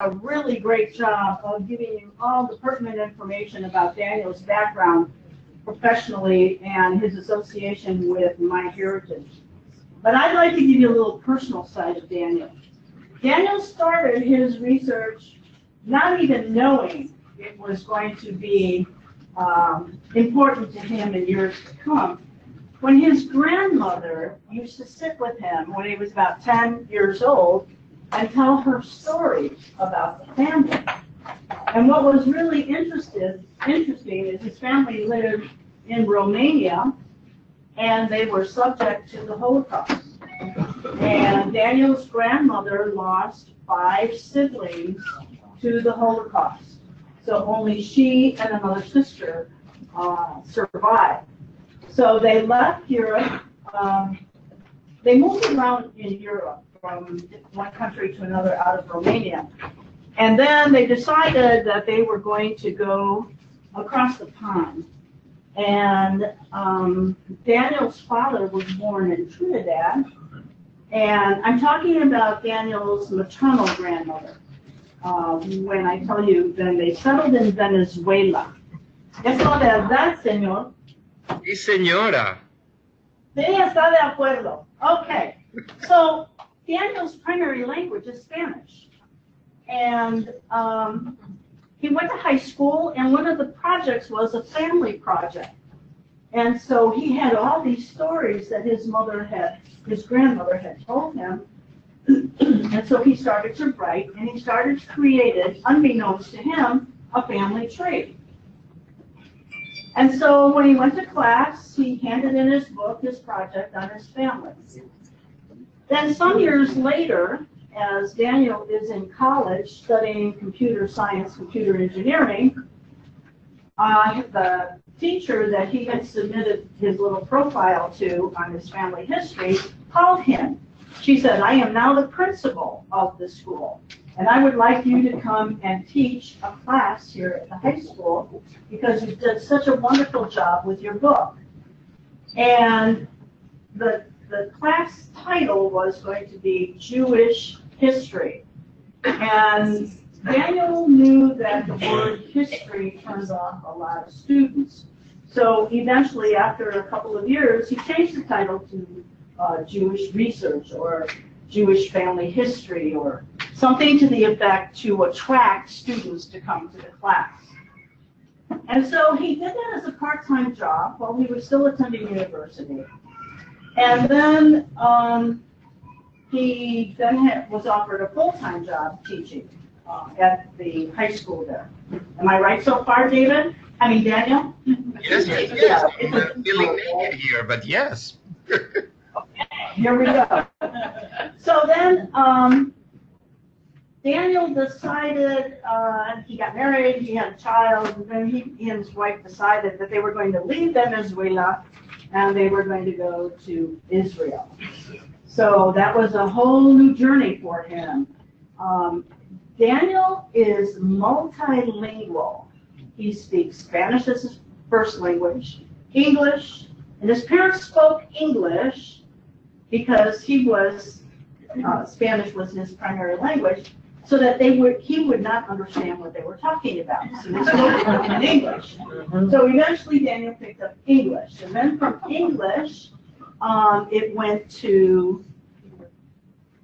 a really great job of giving you all the pertinent information about Daniel's background professionally and his association with MyHeritage. But I'd like to give you a little personal side of Daniel. Daniel started his research not even knowing it was going to be important to him in years to come. When his grandmother used to sit with him when he was about 10 years old and tell her stories about the family. And what was really interesting is his family lived in Romania, and they were subject to the Holocaust. And Daniel's grandmother lost 5 siblings to the Holocaust. So only she and another sister survived. So they left Europe. They moved around in Europe from one country to another out of Romania. And then they decided that they were going to go across the pond. And Daniel's father was born in Trinidad. And I'm talking about Daniel's maternal grandmother. When I tell you, then they settled in Venezuela. ¿Eso de verdad, señor? Sí, señora. Sí, está de acuerdo. Okay. So Daniel's primary language is Spanish. And he went to high school, and one of the projects was a family project. And so he had all these stories that his grandmother had told him. And so he started to write, and he started creating, unbeknownst to him, a family tree. And so when he went to class, he handed in his book, his project on his family. Then some years later, as Daniel is in college studying computer science, computer engineering, the teacher that he had submitted his little profile to on his family history called him. She said, "I am now the principal of the school, and I would like you to come and teach a class here at the high school because you did such a wonderful job with your book." And the class title was going to be Jewish History. And Daniel knew that the word history turns off a lot of students. So eventually, after a couple of years, he changed the title to Jewish Research or Jewish Family History or something to the effect to attract students to come to the class. And so he did that as a part-time job while he was still attending university. And then he was offered a full-time job teaching at the high school there. Am I right so far, David? I mean, Daniel? Yes, yes, yes. I'm feeling naked here, but yes. Okay, here we go. So then Daniel decided, he got married, he had a child, and then he and his wife decided that they were going to leave Venezuela and they were going to go to Israel. So that was a whole new journey for him. Daniel is multilingual. He speaks Spanish as his first language, English, and his parents spoke English because he was Spanish was his primary language, so that he would not understand what they were talking about. So they spoke in English. So eventually Daniel picked up English, and then from English it went to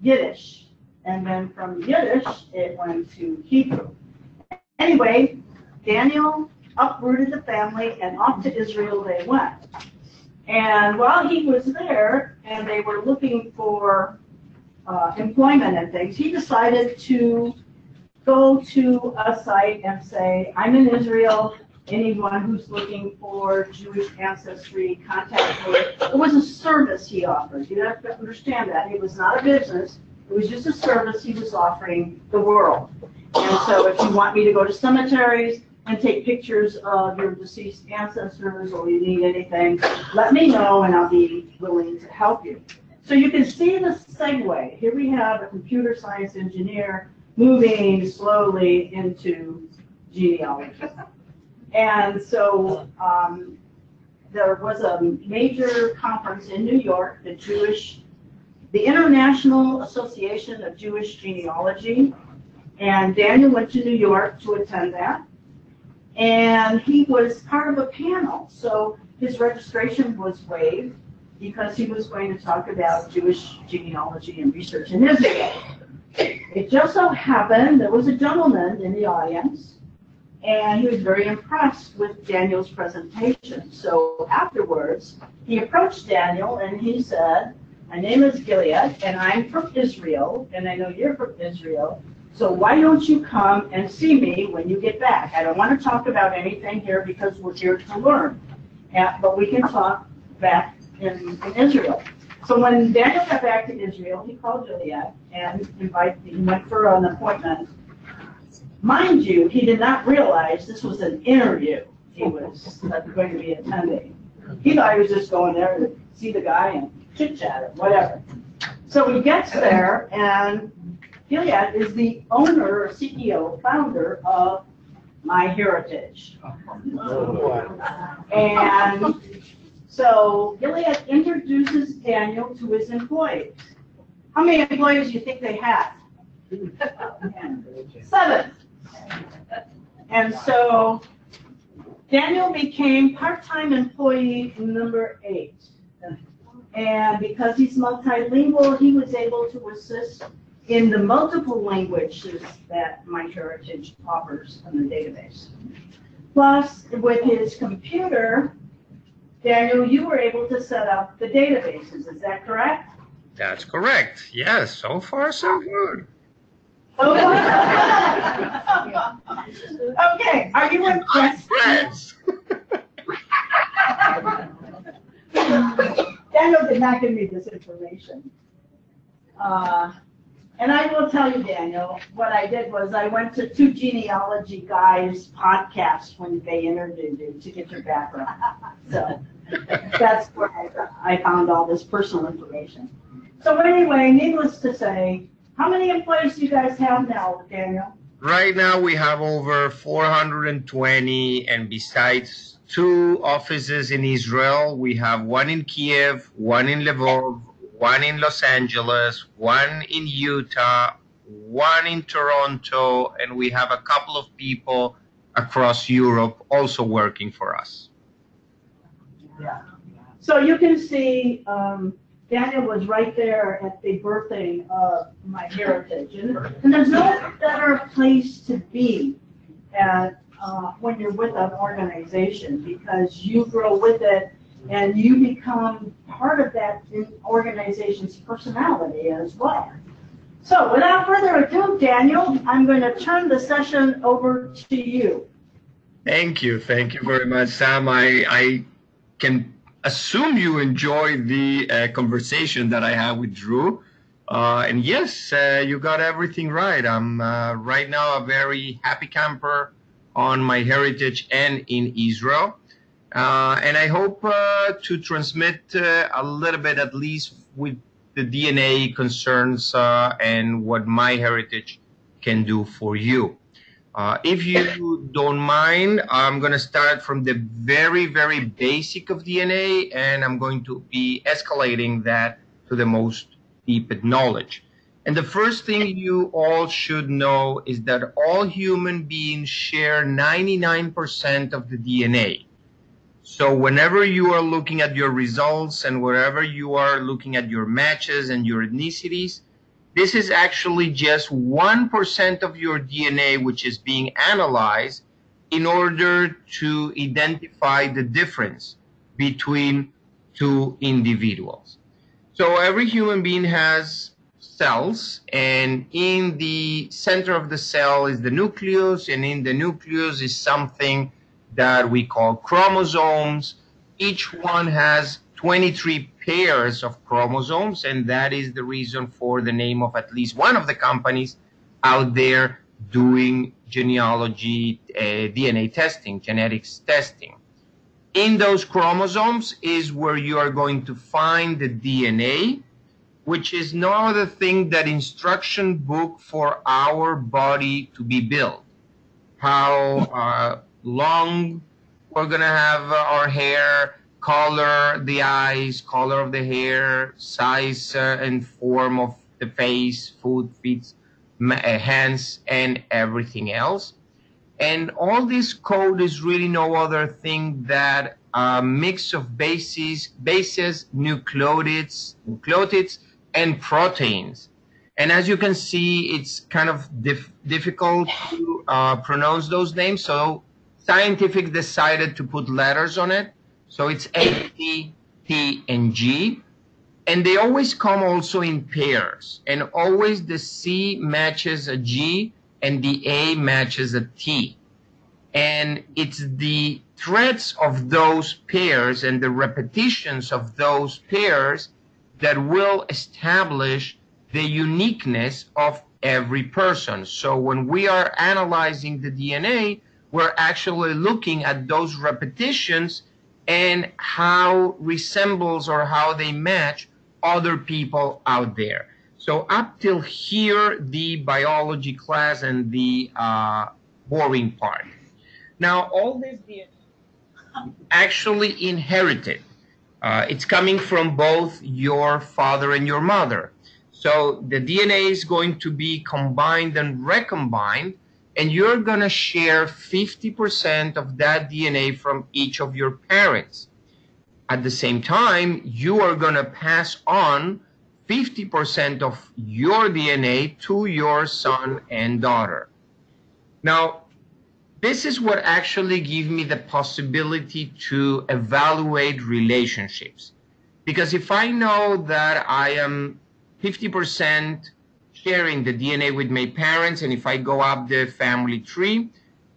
Yiddish, and then from Yiddish it went to Hebrew. Anyway, Daniel uprooted the family and off to Israel they went. And while he was there and they were looking for employment and things, he decided to go to a site and say, "I'm in Israel, anyone who's looking for Jewish ancestry, contact me." It was a service he offered. You have to understand that. It was not a business. It was just a service he was offering the world. And so if you want me to go to cemeteries and take pictures of your deceased ancestors or you need anything, let me know and I'll be willing to help you. So you can see the segue. Here we have a computer science engineer moving slowly into genealogy. And so there was a major conference in New York, the International Association of Jewish Genealogy. And Daniel went to New York to attend that. And he was part of a panel, so his registration was waived because he was going to talk about Jewish genealogy and research in Israel. It just so happened there was a gentleman in the audience, and he was very impressed with Daniel's presentation. So afterwards, he approached Daniel and he said, "My name is Gilead, and I'm from Israel, and I know you're from Israel. So why don't you come and see me when you get back? I don't want to talk about anything here because we're here to learn, but we can talk back in Israel." So when Daniel got back to Israel, he called Gilead and he went for an appointment. Mind you, he did not realize this was an interview he was going to be attending. He thought he was just going there to see the guy and chit-chat or whatever. So he gets there, and Gilead is the owner, CEO, founder of MyHeritage. And so Gilead introduces Daniel to his employees. How many employees do you think they had? 7. And so Daniel became part-time employee number 8. And because he's multilingual, he was able to assist in the multiple languages that MyHeritage offers in the database. Plus, with his computer, Daniel, you were able to set up the databases, is that correct? That's correct. Yes, so far so good. Okay, are you impressed? Friends. Daniel did not give me this information. And I will tell you, Daniel, what I did was I went to 2 genealogy guys' podcasts when they interviewed you to get your background. So that's where I found all this personal information. So anyway, needless to say, how many employees do you guys have now, Daniel? Right now we have over 420, and besides 2 offices in Israel, we have 1 in Kiev, 1 in Lvov, 1 in Los Angeles, 1 in Utah, 1 in Toronto, and we have a couple of people across Europe also working for us. Yeah. So you can see Daniel was right there at the birthing of MyHeritage. And there's no better place to be at, when you're with an organization, because you grow with it and you become part of that organization's personality as well. So without further ado, Daniel, I'm going to turn the session over to you. Thank you very much, Sam. I can assume you enjoyed the conversation that I had with Drew. And yes, you got everything right. I'm right now a very happy camper on MyHeritage and in Israel. And I hope to transmit a little bit, at least with the DNA concerns and what MyHeritage can do for you. If you don't mind, I'm going to start from the very, very basic of DNA, and I'm going to be escalating that to the most deep knowledge. And the first thing you all should know is that all human beings share 99% of the DNA. So whenever you are looking at your results and wherever you are looking at your matches and your ethnicities, this is actually just 1% of your DNA which is being analyzed in order to identify the difference between 2 individuals. So every human being has cells, and in the center of the cell is the nucleus, and in the nucleus is something that we call chromosomes. Each one has 23 pairs of chromosomes, and that is the reason for the name of at least one of the companies out there doing genealogy, DNA testing, genetics testing. In those chromosomes is where you are going to find the DNA, which is no other thing than instruction book for our body to be built. How long we're going to have our hair, color, the eyes, color of the hair, size and form of the face, food, feet, hands, and everything else. And all this code is really no other thing than a mix of bases, nucleotides, and proteins. And as you can see, it's kind of difficult to pronounce those names. So scientific decided to put letters on it. So it's A, C, T, and G. And they always come also in pairs. And always the C matches a G and the A matches a T. And it's the threads of those pairs and the repetitions of those pairs that will establish the uniqueness of every person. So when we are analyzing the DNA, we're actually looking at those repetitions and how resembles or how they match other people out there. So up till here, the biology class and the boring part. Now, all this DNA actually inherited. It's coming from both your father and your mother. So the DNA is going to be combined and recombined, and you're going to share 50% of that DNA from each of your parents. At the same time, you are going to pass on 50% of your DNA to your son and daughter. Now, this is what actually gives me the possibility to evaluate relationships. Because if I know that I am 50% sharing the DNA with my parents, and if I go up the family tree,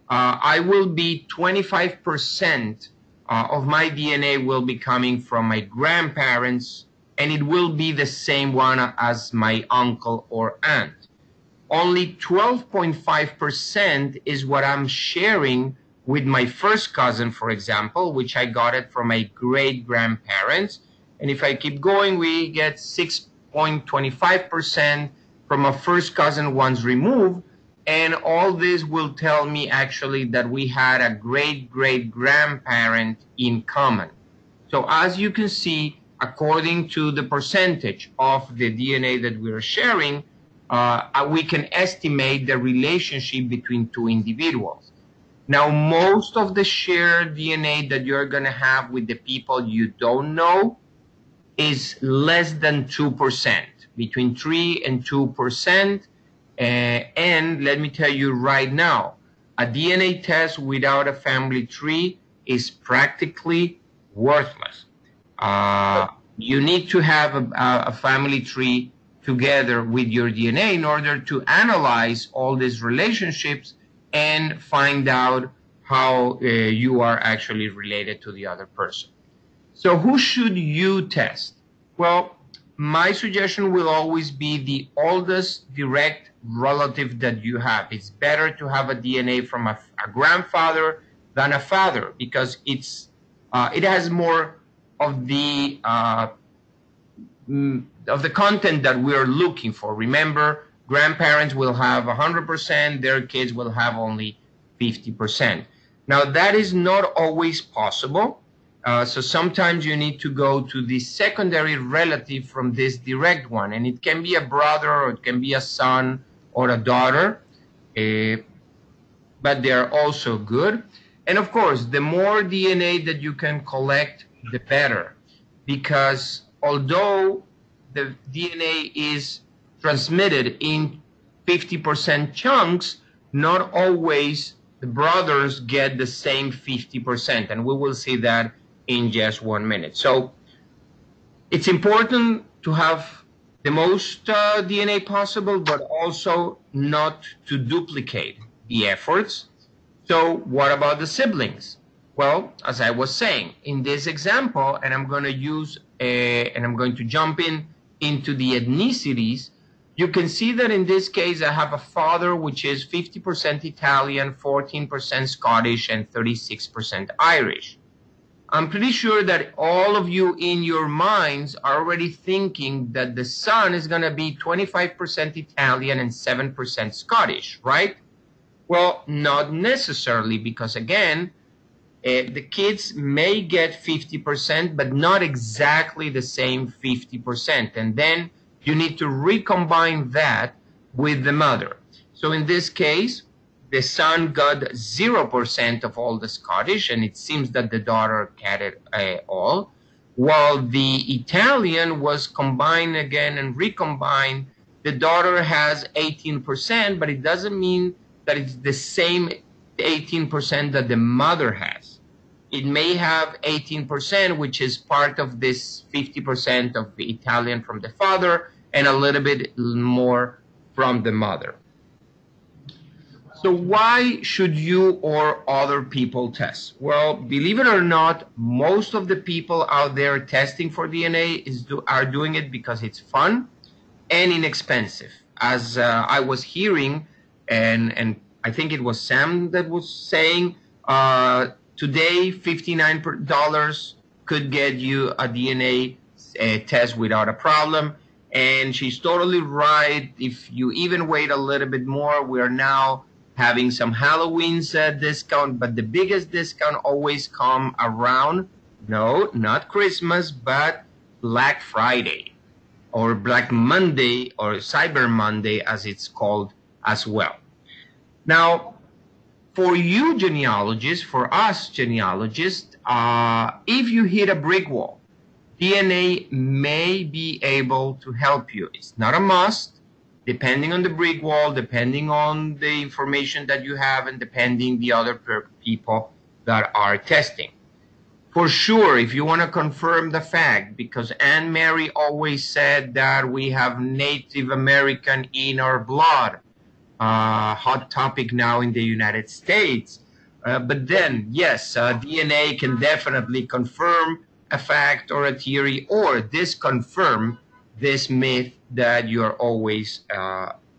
I will be 25% of my DNA will be coming from my grandparents, and it will be the same one as my uncle or aunt. Only 12.5% is what I'm sharing with my first cousin, for example, which I got it from my great-grandparents. And if I keep going, we get 6.25% from a first cousin once removed. And all this will tell me actually that we had a great-great-grandparent in common. So as you can see, according to the percentage of the DNA that we're sharing, we can estimate the relationship between two individuals. Now, most of the shared DNA that you're going to have with the people you don't know is less than 2%, between 3 and 2%. And let me tell you right now, a DNA test without a family tree is practically worthless. You need to have a family tree together with your DNA in order to analyze all these relationships and find out how you are actually related to the other person. So who should you test? Well, my suggestion will always be the oldest direct relative that you have. It's better to have a DNA from a grandfather than a father, because it has more of the content that we're looking for. Remember, grandparents will have 100%, their kids will have only 50%. Now, that is not always possible. So sometimes you need to go to the secondary relative from this direct one, and it can be a brother, or it can be a son or a daughter, but they're also good. And of course, the more DNA that you can collect, the better, because although the DNA is transmitted in 50% chunks, not always the brothers get the same 50%, and we will see that in just 1 minute. So it's important to have the most DNA possible, but also not to duplicate the efforts. So what about the siblings? Well, as I was saying, in this example, and I'm going to use and I'm going to jump into the ethnicities, you can see that in this case I have a father which is 50% Italian, 14% Scottish, and 36% Irish. I'm pretty sure that all of you in your minds are already thinking that the son is going to be 25% Italian and 7% Scottish, right? Well, not necessarily, because again, the kids may get 50%, but not exactly the same 50%. And then you need to recombine that with the mother. So in this case, the son got 0% of all the Scottish, and it seems that the daughter got it all, while the Italian was combined again and recombined. The daughter has 18%, but it doesn't mean that it's the same 18% that the mother has. It may have 18%, which is part of this 50% of the Italian from the father and a little bit more from the mother. So why should you or other people test? Well, believe it or not, most of the people out there testing for DNA are doing it because it's fun and inexpensive. As I was hearing, and I think it was Sam that was saying, today $59 could get you a DNA test without a problem. And she's totally right. If you even wait a little bit more, we're now having some Halloween's discount, but the biggest discount always come around, no, not Christmas, but Black Friday or Black Monday or Cyber Monday as it's called as well. Now, for you genealogists, for us genealogists, if you hit a brick wall, DNA may be able to help you. It's not a must, depending on the brick wall, depending on the information that you have, and depending the other people that are testing. For sure, if you want to confirm the fact, because Anne Mary always said that we have Native American in our blood, hot topic now in the United States. But then, yes, DNA can definitely confirm a fact or a theory, or disconfirm this myth that you're always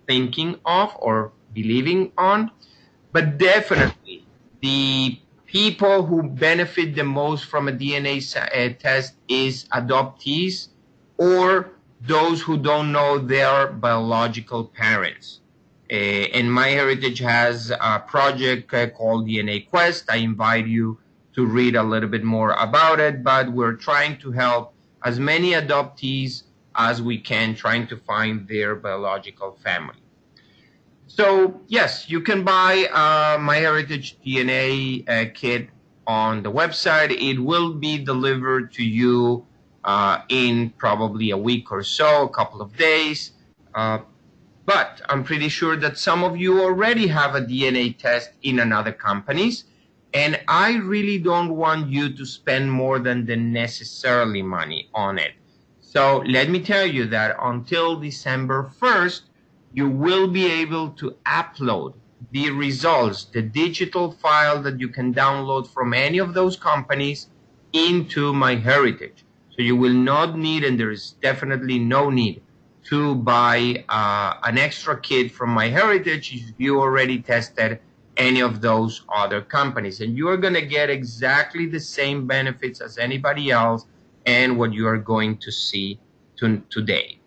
thinking of or believing on. But definitely, the people who benefit the most from a DNA test is adoptees or those who don't know their biological parents. And MyHeritage has a project called DNA Quest. I invite you to read a little bit more about it, but we're trying to help as many adoptees as we can, trying to find their biological family. So yes, you can buy MyHeritage DNA kit on the website. It will be delivered to you in probably a week or so, a couple of days. But I'm pretty sure that some of you already have a DNA test in another companies, and I really don't want you to spend more than the necessarily money on it. So let me tell you that until December 1st, you will be able to upload the results, the digital file that you can download from any of those companies into MyHeritage. So you will not need, and there is definitely no need, to buy an extra kit from MyHeritage if you already tested any of those other companies. And you are going to get exactly the same benefits as anybody else and what you are going to see today.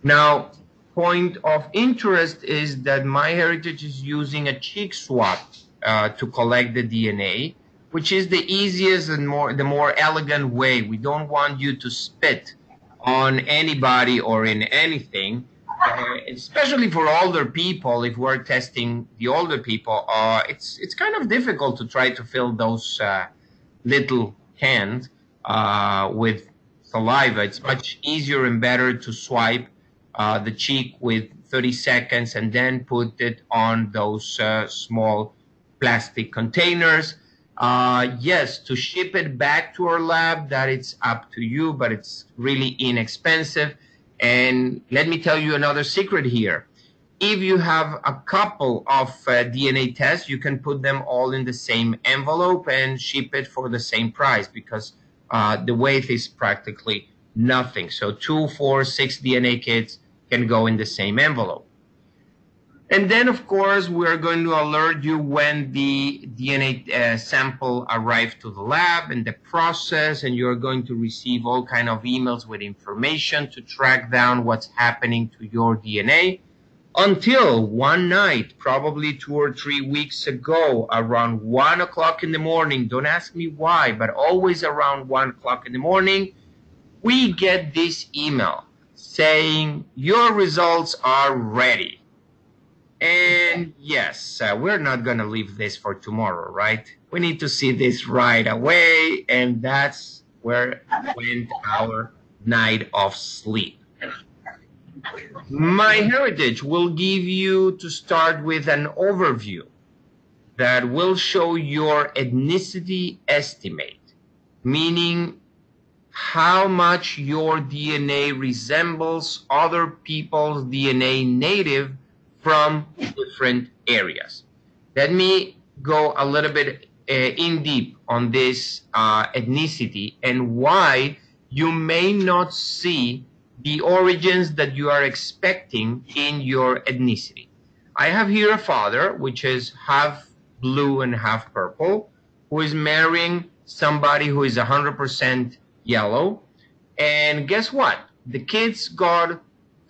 Now, point of interest is that MyHeritage is using a cheek swab to collect the DNA, which is the easiest and the more elegant way. We don't want you to spit on anybody or in anything, especially for older people. If we're testing the older people, it's kind of difficult to try to fill those little cans with saliva. It's much easier and better to swipe the cheek with 30 seconds and then put it on those small plastic containers. Yes, to ship it back to our lab, that it's up to you, but it's really inexpensive. And let me tell you another secret here. If you have a couple of DNA tests, you can put them all in the same envelope and ship it for the same price, because the weight is practically nothing. So 2, 4, 6 DNA kits can go in the same envelope. And then, of course, we're going to alert you when the DNA sample arrives to the lab and the process, and you're going to receive all kind of emails with information to track down what's happening to your DNA. Until one night, probably 2 or 3 weeks ago, around 1 o'clock in the morning, don't ask me why, but always around 1 o'clock in the morning, we get this email saying your results are ready. And yes, we're not going to leave this for tomorrow, right? We need to see this right away, and that's where went our night of sleep. MyHeritage will give you, to start with, an overview that will show your ethnicity estimate, meaning how much your DNA resembles other people's DNA native from different areas. Let me go a little bit in deep on this ethnicity and why you may not see the origins that you are expecting in your ethnicity. I have here a father, which is half blue and half purple, who is marrying somebody who is 100% yellow. And guess what? The kids got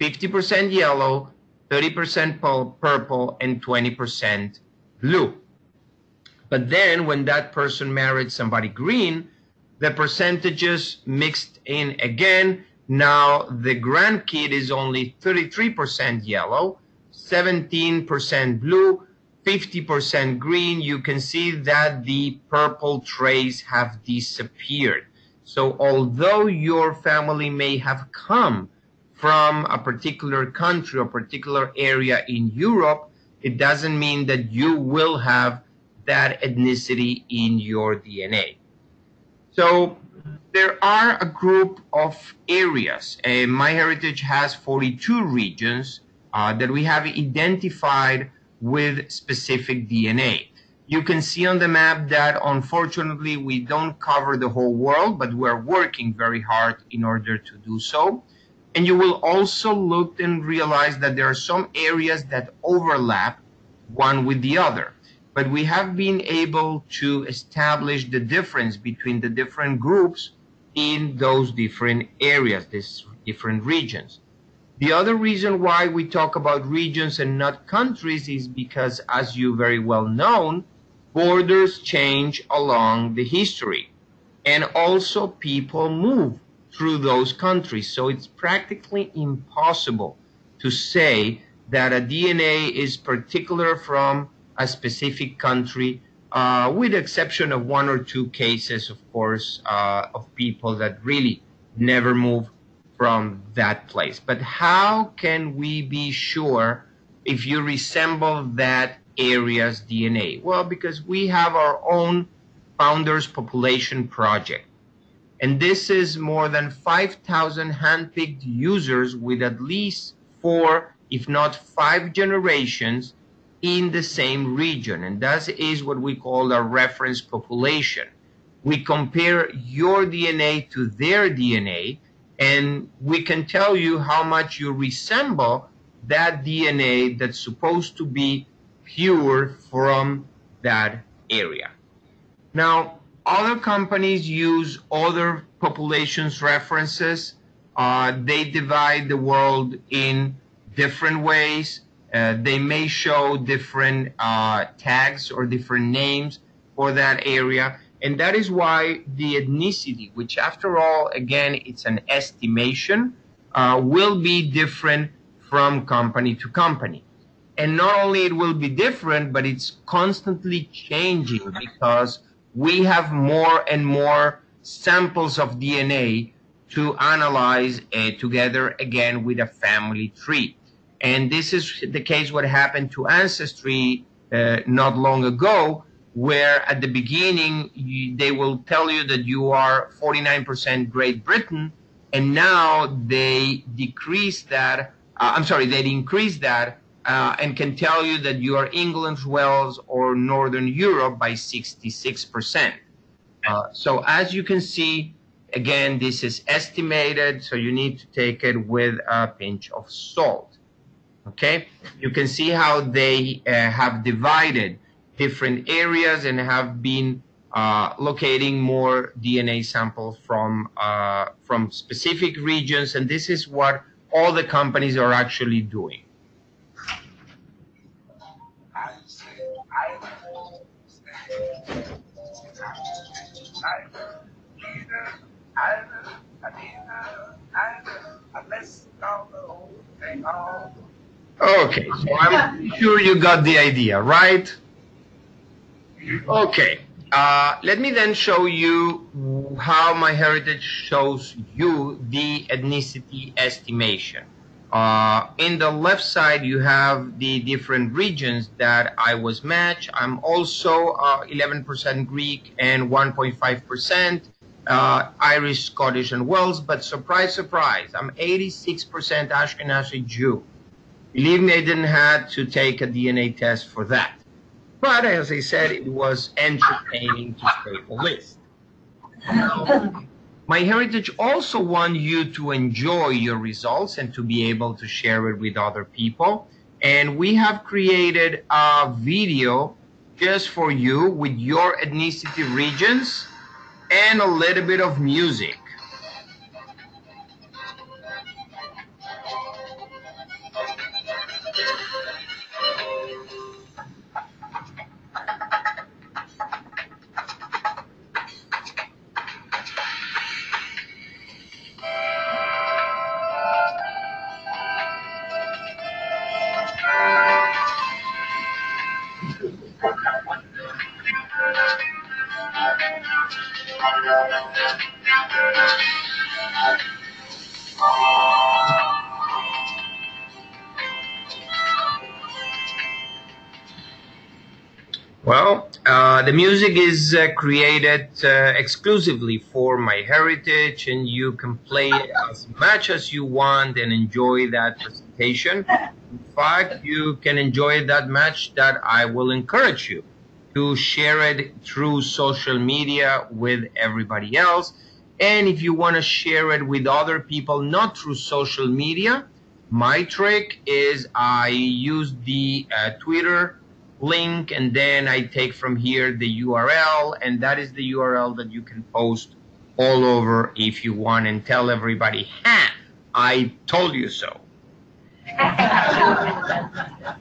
50% yellow, 30% purple, and 20% blue. But then when that person married somebody green, the percentages mixed in again. Now the grandkid is only 33% yellow, 17% blue, 50% green. You can see that the purple trace have disappeared. So although your family may have come from a particular country or particular area in Europe, it doesn't mean that you will have that ethnicity in your DNA. So there are a group of areas. MyHeritage has 42 regions that we have identified with specific DNA. You can see on the map that unfortunately we don't cover the whole world, but we're working very hard in order to do so. And you will also look and realize that there are some areas that overlap one with the other. But we have been able to establish the difference between the different groups in those different areas, these different regions. The other reason why we talk about regions and not countries is because, as you very well know, borders change along the history. And also people move through those countries. So it's practically impossible to say that a DNA is particular from a specific country, with the exception of one or two cases, of course, of people that really never move from that place. But how can we be sure if you resemble that area's DNA? Well, because we have our own Founders Population Project. And this is more than 5,000 handpicked users with at least 4, if not 5 generations in the same region. And that is what we call a reference population. We compare your DNA to their DNA, and we can tell you how much you resemble that DNA that's supposed to be pure from that area. Now, other companies use other populations references. They divide the world in different ways. They may show different tags or different names for that area. And that is why the ethnicity, which after all, again, it's an estimation, will be different from company to company. And not only it will be different, but it's constantly changing because we have more and more samples of DNA to analyze together again with a family tree. And this is the case what happened to Ancestry not long ago, where at the beginning they will tell you that you are 49% Great Britain, and now they decrease that, they increase that and can tell you that you are England, Wales, or Northern Europe by 66%. So as you can see, again, this is estimated, so you need to take it with a pinch of salt. Okay, you can see how they have divided different areas and have been locating more DNA samples from specific regions, and this is what all the companies are actually doing. Okay, so I'm sure you got the idea, right? Okay, let me then show you how MyHeritage shows you the ethnicity estimation. In the left side, you have the different regions that I was matched. I'm also 11% Greek and 1.5% Irish, Scottish, and Welsh, but surprise, surprise, I'm 86% Ashkenazi Jew. Believe me, I didn't have to take a DNA test for that. But as I said, it was entertaining to state the list. MyHeritage also wants you to enjoy your results and to be able to share it with other people. And we have created a video just for you with your ethnicity regions and a little bit of music. Well, the music is created exclusively for MyHeritage, and you can play as much as you want and enjoy that presentation. In fact, you can enjoy it that much that I will encourage you to share it through social media with everybody else. And if you want to share it with other people, not through social media, my trick is I use the Twitter link, and then I take from here the URL, and that is the URL that you can post all over if you want and tell everybody, ha, I told you so.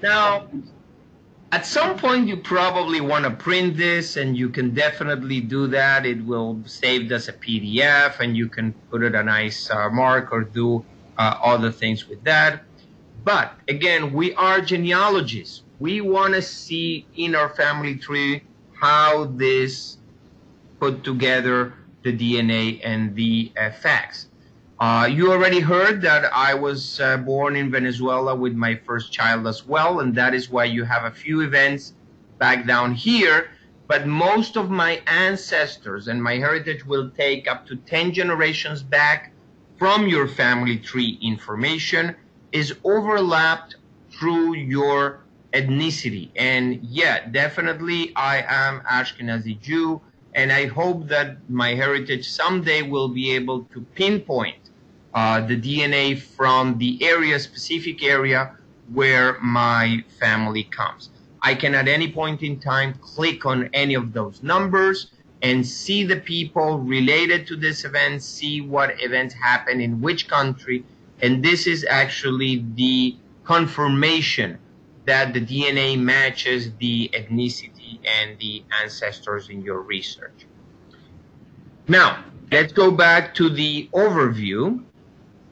Now, at some point you probably want to print this, and you can definitely do that. It will save as a PDF, and you can put it a nice mark or do other things with that. But again, we are genealogists. We want to see in our family tree how this put together the DNA and the facts. You already heard that I was born in Venezuela with my first child as well, and that is why you have a few events back down here. But most of my ancestors, and MyHeritage will take up to 10 generations back from your family tree information, is overlapped through your ethnicity. And yeah, definitely I am Ashkenazi Jew, and I hope that MyHeritage someday will be able to pinpoint the DNA from the area, specific area where my family comes. I can at any point in time click on any of those numbers and see the people related to this event, see what events happen in which country, and this is actually the confirmation that the DNA matches the ethnicity and the ancestors in your research. Now, let's go back to the overview.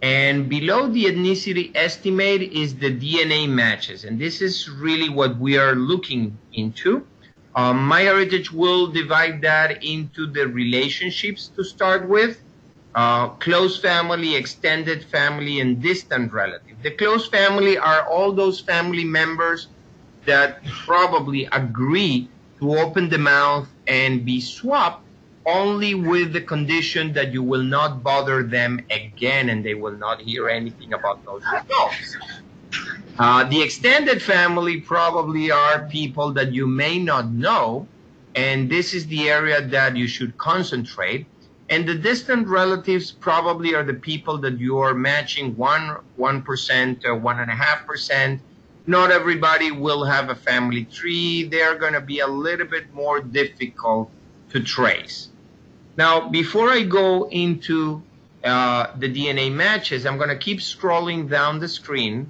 And below the ethnicity estimate is the DNA matches. And this is really what we are looking into. MyHeritage will divide that into the relationships to start with. Close family, extended family, and distant relative. The close family are all those family members that probably agree to open the mouth and be swapped only with the condition that you will not bother them again and they will not hear anything about those results. The extended family probably are people that you may not know, and this is the area that you should concentrate. And the distant relatives probably are the people that you are matching 1%, 1.5%. Not everybody will have a family tree. They're going to be a little bit more difficult to trace. Now, before I go into the DNA matches, I'm going to keep scrolling down the screen,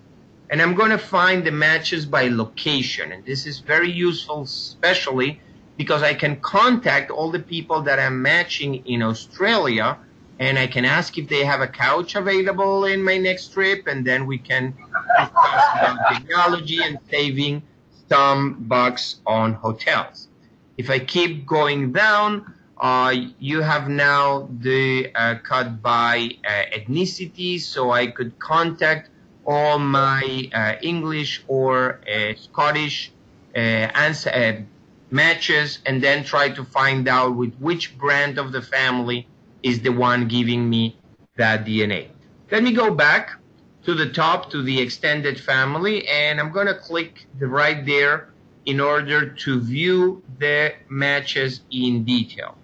and I'm going to find the matches by location. And this is very useful, especially because I can contact all the people that I'm matching in Australia, and I can ask if they have a couch available in my next trip, and then we can genealogy and saving some bucks on hotels. If I keep going down, you have now the cut by ethnicity, so I could contact all my English or Scottish matches and then try to find out with which brand of the family is the one giving me that DNA. Let me go back to the top to the extended family, and I'm going to click right there in order to view the matches in detail.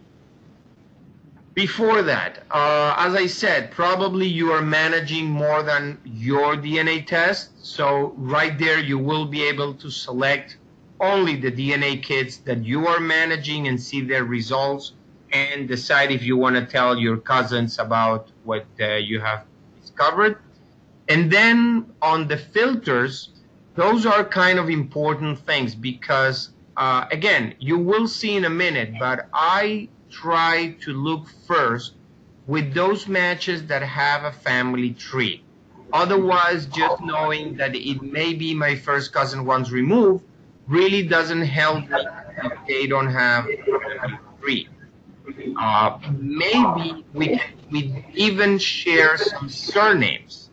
Before that, as I said, probably you are managing more than your DNA test. So right there, you will be able to select only the DNA kits that you are managing and see their results and decide if you want to tell your cousins about what you have discovered. And then on the filters, those are kind of important things because, again, you will see in a minute, but I try to look first with those matches that have a family tree. Otherwise, just knowing that it may be my first cousin once removed really doesn't help me if they don't have a family tree. Maybe we even share some surnames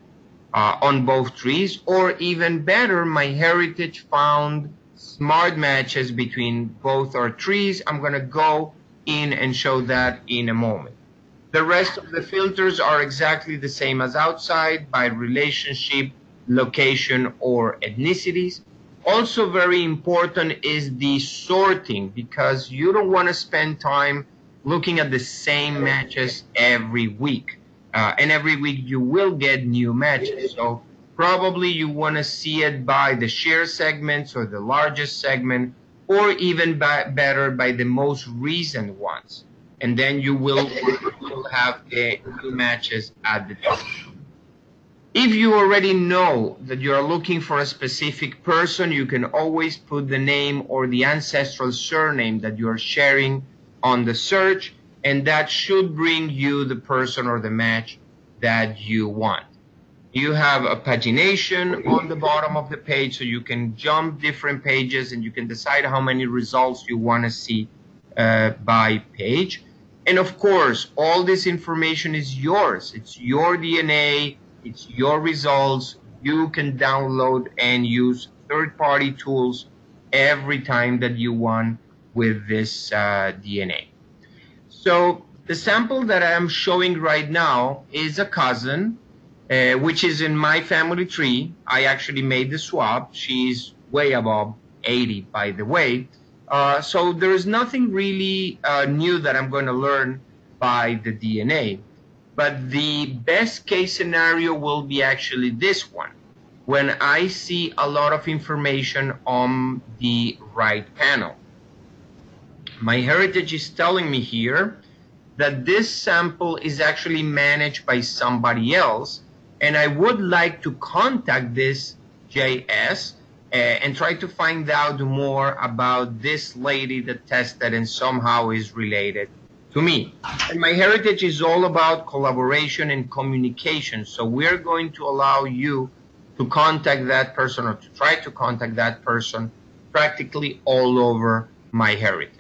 on both trees, or even better, MyHeritage found smart matches between both our trees. I'm going to go in and show that in a moment. The rest of the filters are exactly the same as outside by relationship, location, or ethnicities. Also very important is the sorting, because you don't want to spend time looking at the same matches every week. And every week you will get new matches. So probably you want to see it by the share segments or the largest segment, or even better by the most recent ones. And then you will have the new matches at the top. If you already know that you are looking for a specific person, you can always put the name or the ancestral surname that you are sharing on the search, and that should bring you the person or the match that you want. You have a pagination on the bottom of the page, so you can jump different pages and you can decide how many results you want to see by page. And of course, all this information is yours. It's your DNA, it's your results. You can download and use third-party tools every time that you want with this DNA. So the sample that I'm showing right now is a cousin, which is in my family tree. I actually made the swap. She's way above 80, by the way. So there is nothing really new that I'm going to learn by the DNA. But the best case scenario will be actually this one, when I see a lot of information on the right panel. MyHeritage is telling me here that this sample is actually managed by somebody else, and I would like to contact this JS and try to find out more about this lady that tested and somehow is related to me. And MyHeritage is all about collaboration and communication, so we're going to allow you to contact that person or to try to contact that person practically all over MyHeritage.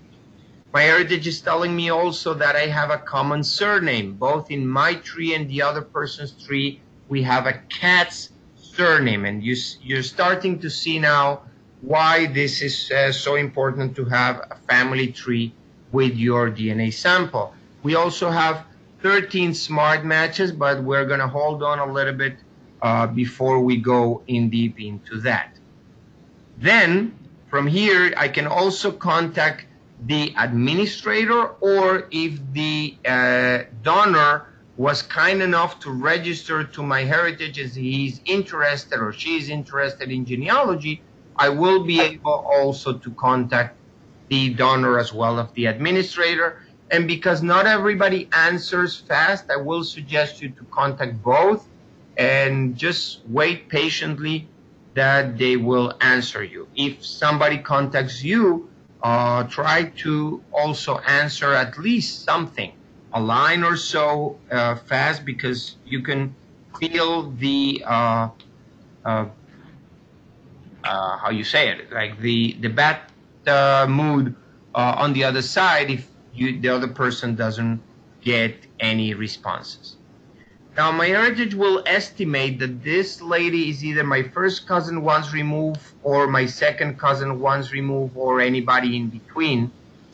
MyHeritage is telling me also that I have a common surname. Both in my tree and the other person's tree, we have a cat's surname. And you're starting to see now why this is so important to have a family tree with your DNA sample. We also have 13 smart matches, but we're going to hold on a little bit before we go in deep into that. Then, from here, I can also contact the administrator, or if the donor was kind enough to register to MyHeritage as he's interested or she's interested in genealogy, I will be able also to contact the donor as well as the administrator. And because not everybody answers fast, I will suggest you to contact both and just wait patiently that they will answer you. If somebody contacts you, try to also answer at least something, a line or so fast, because you can feel the how you say it, like the bad mood on the other side if the other person doesn't get any responses. Now, MyHeritage will estimate that this lady is either my first cousin once removed or my second cousin once removed or anybody in between.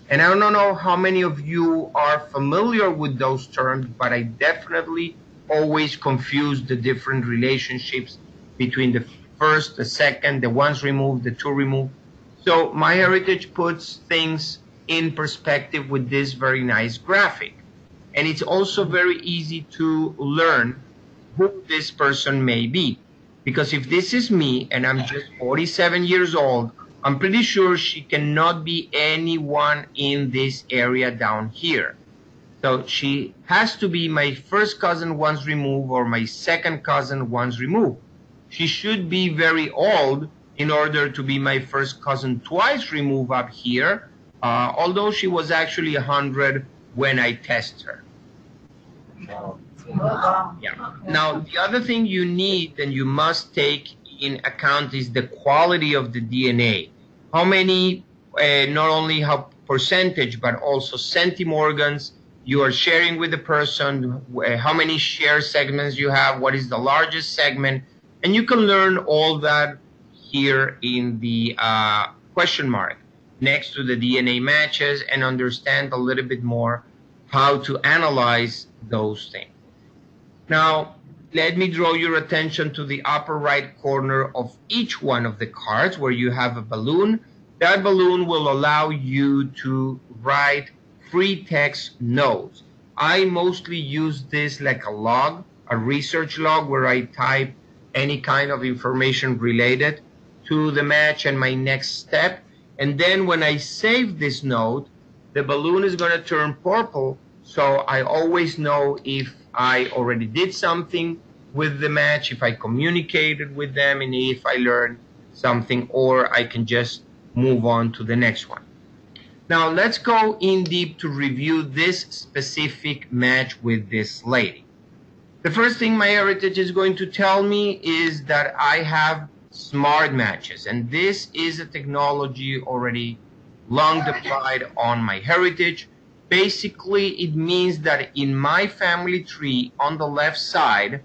And I don't know how many of you are familiar with those terms, but I definitely always confuse the different relationships between the first, the second, the once removed, the two removed. So MyHeritage puts things in perspective with this very nice graphic. And it's also very easy to learn who this person may be. Because if this is me and I'm just 47 years old, I'm pretty sure she cannot be anyone in this area down here. So she has to be my first cousin once removed or my second cousin once removed. She should be very old in order to be my first cousin twice removed up here, although she was actually 100 when I test her. Yeah. Now, the other thing you need and you must take in account is the quality of the DNA. How many, not only how percentage, but also centimorgans you are sharing with the person, how many share segments you have, what is the largest segment, and you can learn all that here in the question mark next to the DNA matches and understand a little bit more how to analyze those things. Now, let me draw your attention to the upper right corner of each one of the cards where you have a balloon. That balloon will allow you to write free text notes. I mostly use this like a log, a research log where I type any kind of information related to the match and my next step. And then when I save this note, the balloon is going to turn purple. So I always know if I already did something with the match, if I communicated with them, and if I learned something, or I can just move on to the next one. Now let's go in deep to review this specific match with this lady. The first thing MyHeritage is going to tell me is that I have smart matches, and this is a technology already long deployed on MyHeritage. Basically, it means that in my family tree on the left side,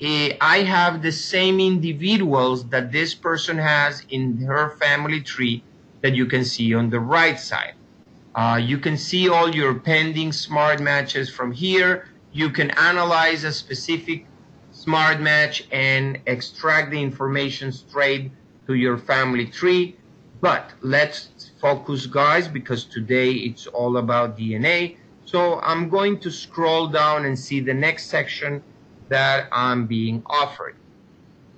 I have the same individuals that this person has in her family tree that you can see on the right side. You can see all your pending smart matches from here. You can analyze a specific smart match and extract the information straight to your family tree. But let's focus, guys, because today it's all about DNA. So I'm going to scroll down and see the next section that I'm being offered.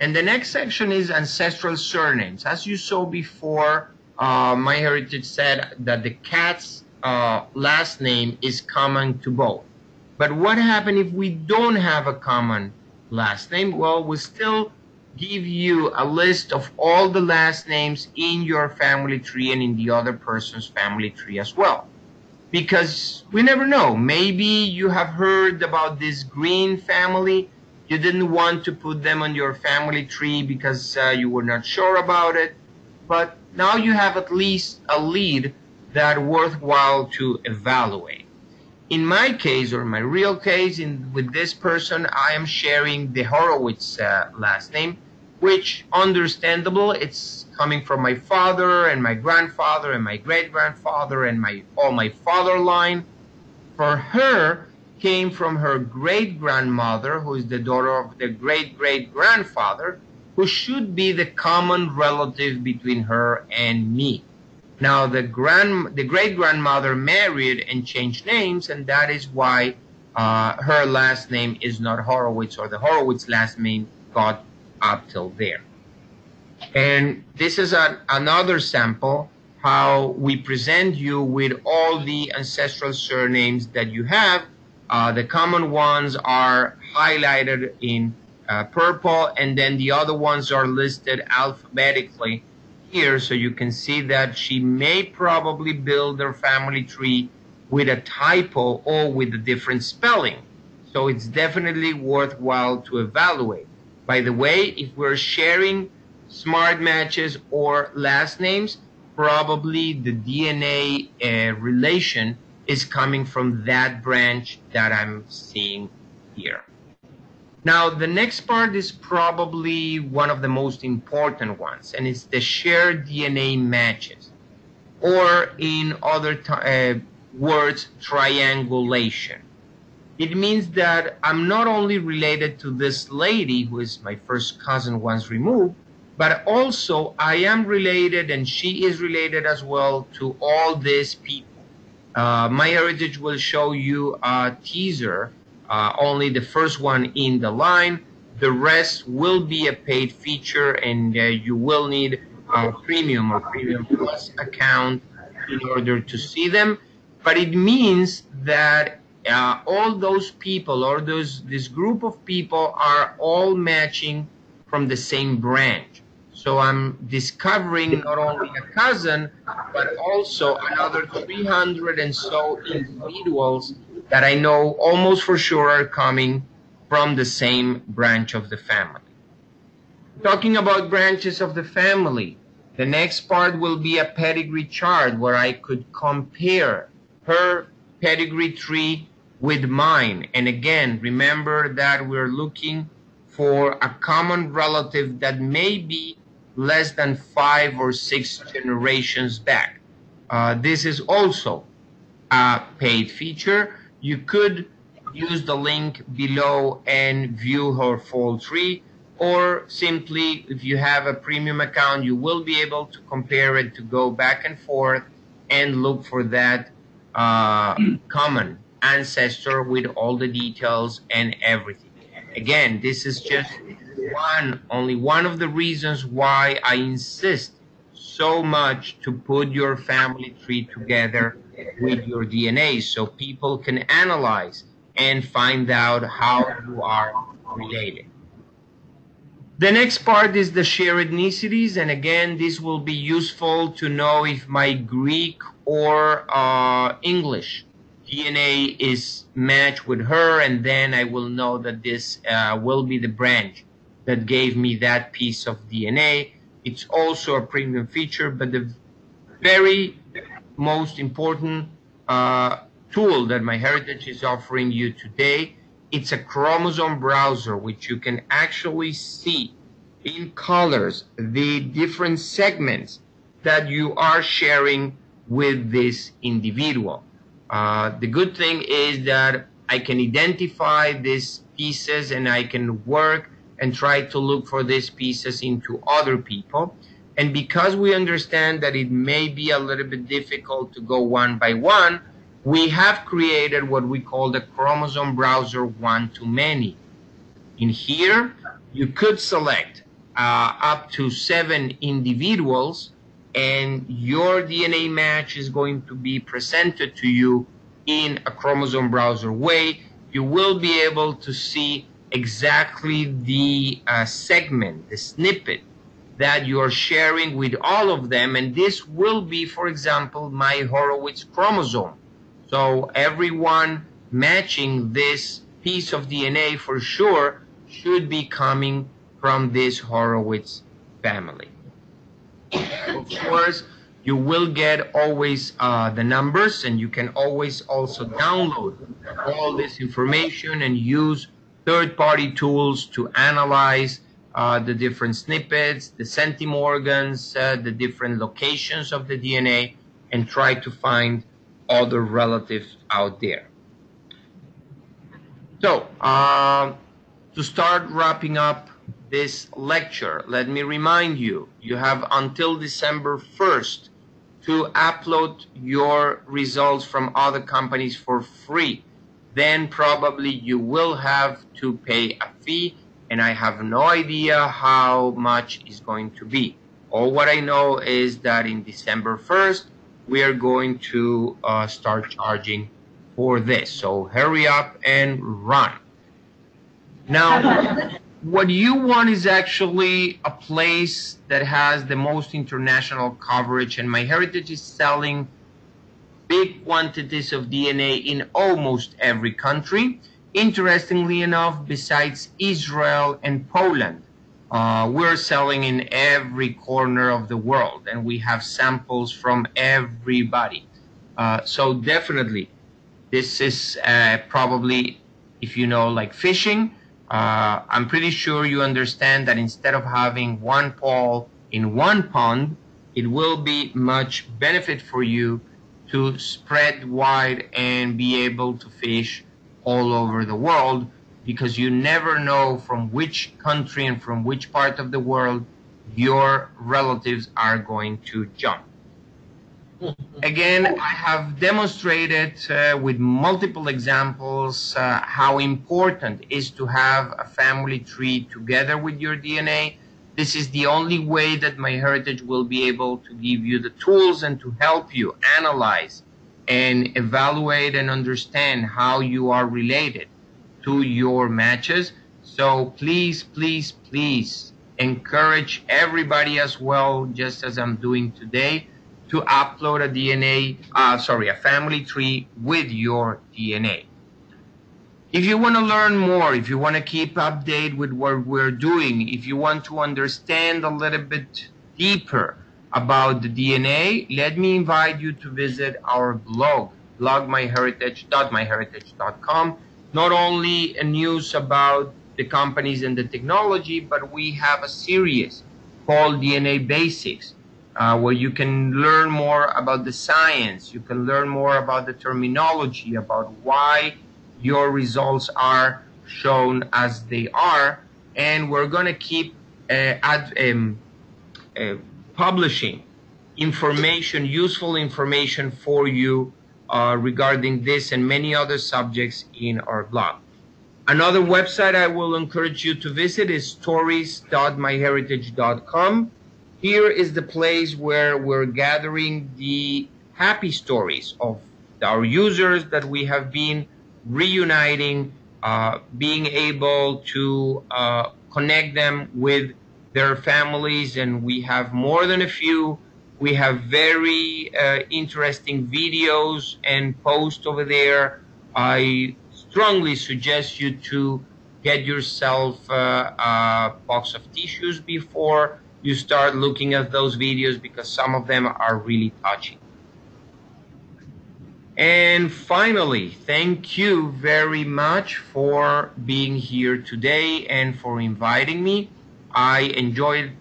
And the next section is ancestral surnames. As you saw before, MyHeritage said that the cat's last name is common to both. But what happens if we don't have a common last name? Well, we still give you a list of all the last names in your family tree and in the other person's family tree as well. Because we never know. Maybe you have heard about this Green family. You didn't want to put them on your family tree because you were not sure about it. But now you have at least a lead that worthwhile to evaluate. In my case, or my real case, with this person, I am sharing the Horowitz last name, which, understandable, it's coming from my father and my grandfather and my great-grandfather and all my father line. For her, came from her great-grandmother, who is the daughter of the great-great-grandfather, who should be the common relative between her and me. Now, the great-grandmother married and changed names, and that is why her last name is not Horowitz, or the Horowitz last name got up till there. And this is another sample how we present you with all the ancestral surnames that you have. The common ones are highlighted in purple, and then the other ones are listed alphabetically here, so you can see that she may probably build her family tree with a typo or with a different spelling. So it's definitely worthwhile to evaluate. By the way, if we're sharing smart matches or last names, probably the DNA relation is coming from that branch that I'm seeing here. Now, the next part is probably one of the most important ones, and it's the shared DNA matches, or in other words, triangulation. It means that I'm not only related to this lady, who is my first cousin once removed, but also I am related, and she is related as well, to all these people. MyHeritage will show you a teaser, only the first one in the line. The rest will be a paid feature, and you will need a premium or premium plus account in order to see them. But it means that all those people, or this group of people, are all matching from the same branch. So I'm discovering not only a cousin, but also another 300 and so individuals that I know almost for sure are coming from the same branch of the family. Talking about branches of the family, the next part will be a pedigree chart where I could compare her pedigree tree with mine. And again, remember that we're looking for a common relative that may be less than 5 or 6 generations back. This is also a paid feature. You could use the link below and view her full tree, or simply, if you have a premium account, you will be able to compare it, to go back and forth and look for that common ancestor with all the details and everything. Again, this is just only one of the reasons why I insist so much to put your family tree together with your DNA, so people can analyze and find out how you are related. The next part is the shared ethnicities, and again, this will be useful to know if my Greek or English DNA is matched with her, and then I will know that this will be the branch that gave me that piece of DNA. It's also a premium feature, but the very most important tool that MyHeritage is offering you today, it's a Chromosome Browser, which you can actually see in colors the different segments that you are sharing with this individual. The good thing is that I can identify these pieces, and I can work and try to look for these pieces into other people. And because we understand that it may be a little bit difficult to go one by one, we have created what we call the Chromosome Browser one-to-many. In here, you could select up to 7 individuals, and your DNA match is going to be presented to you in a Chromosome Browser way. You will be able to see exactly the segment, the snippet that you are sharing with all of them, and this will be, for example, my Horowitz chromosome. So everyone matching this piece of DNA for sure should be coming from this Horowitz family. Of course, you will get always the numbers, and you can always also download all this information and use third-party tools to analyze the different snippets, the centimorgans, the different locations of the DNA, and try to find other relatives out there. So, to start wrapping up this lecture, let me remind you, you have until December 1st to upload your results from other companies for free. Then probably you will have to pay a fee, and I have no idea how much is going to be. All what I know is that in December 1st, we are going to start charging for this. So hurry up and run. Now, what you want is actually a place that has the most international coverage, and MyHeritage is selling big quantities of DNA in almost every country. Interestingly enough, besides Israel and Poland, We're selling in every corner of the world, and we have samples from everybody. So definitely, this is probably, if you know, like fishing, I'm pretty sure you understand that instead of having one pole in one pond, it will be much benefit for you to spread wide and be able to fish all over the world, because you never know from which country and from which part of the world your relatives are going to jump. Again, I have demonstrated with multiple examples how important it is to have a family tree together with your DNA. This is the only way that MyHeritage will be able to give you the tools and to help you analyze and evaluate and understand how you are related to your matches. So please, please, please encourage everybody as well, just as I'm doing today, to upload a family tree with your DNA. If you want to learn more, if you want to keep update with what we're doing, if you want to understand a little bit deeper about the DNA, let me invite you to visit our blog, myheritage.com. Not only news about the companies and the technology, but we have a series called DNA Basics, where you can learn more about the science, you can learn more about the terminology, about why your results are shown as they are, and we're going to keep publishing information, useful information for you regarding this and many other subjects in our blog. Another website I will encourage you to visit is stories.myheritage.com. Here is the place where we're gathering the happy stories of our users that we have been reuniting, being able to connect them with their families, and we have more than a few. We have very interesting videos and posts over there. I strongly suggest you to get yourself a box of tissues before you start looking at those videos, because some of them are really touching. And finally, thank you very much for being here today and for inviting me. I enjoyed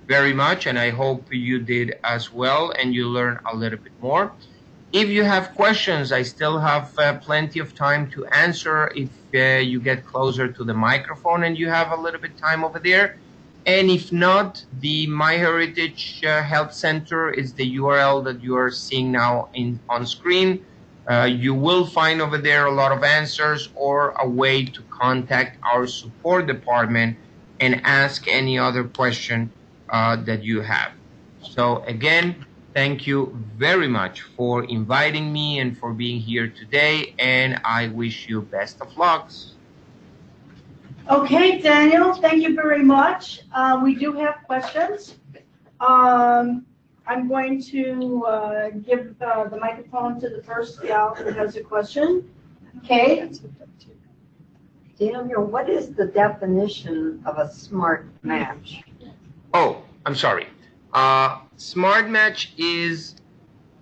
very much, and I hope you did as well, and you learned a little bit more. If you have questions, I still have plenty of time to answer if you get closer to the microphone and you have a little bit time over there. And if not, the MyHeritage Health Center is the URL that you are seeing now on screen. You will find over there a lot of answers or a way to contact our support department and ask any other question that you have. So again, thank you very much for inviting me and for being here today, and I wish you best of luck. Okay, Daniel, thank you very much. We do have questions. I'm going to give the microphone to the first gal who has a question. Okay. Daniel, what is the definition of a smart match? Oh, I'm sorry. Smart match is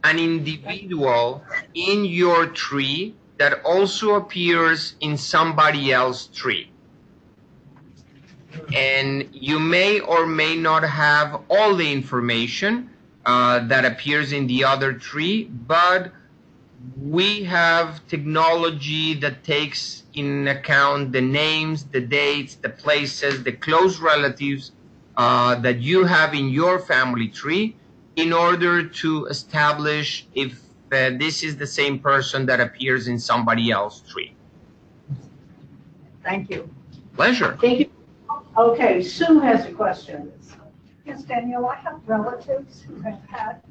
an individual in your tree that also appears in somebody else's tree. And you may or may not have all the information that appears in the other tree, but we have technology that takes in account the names, the dates, the places, the close relatives that you have in your family tree in order to establish if this is the same person that appears in somebody else's tree. Thank you. Pleasure. Thank you. Okay, Sue has a question. Yes, Daniel, I have relatives who have had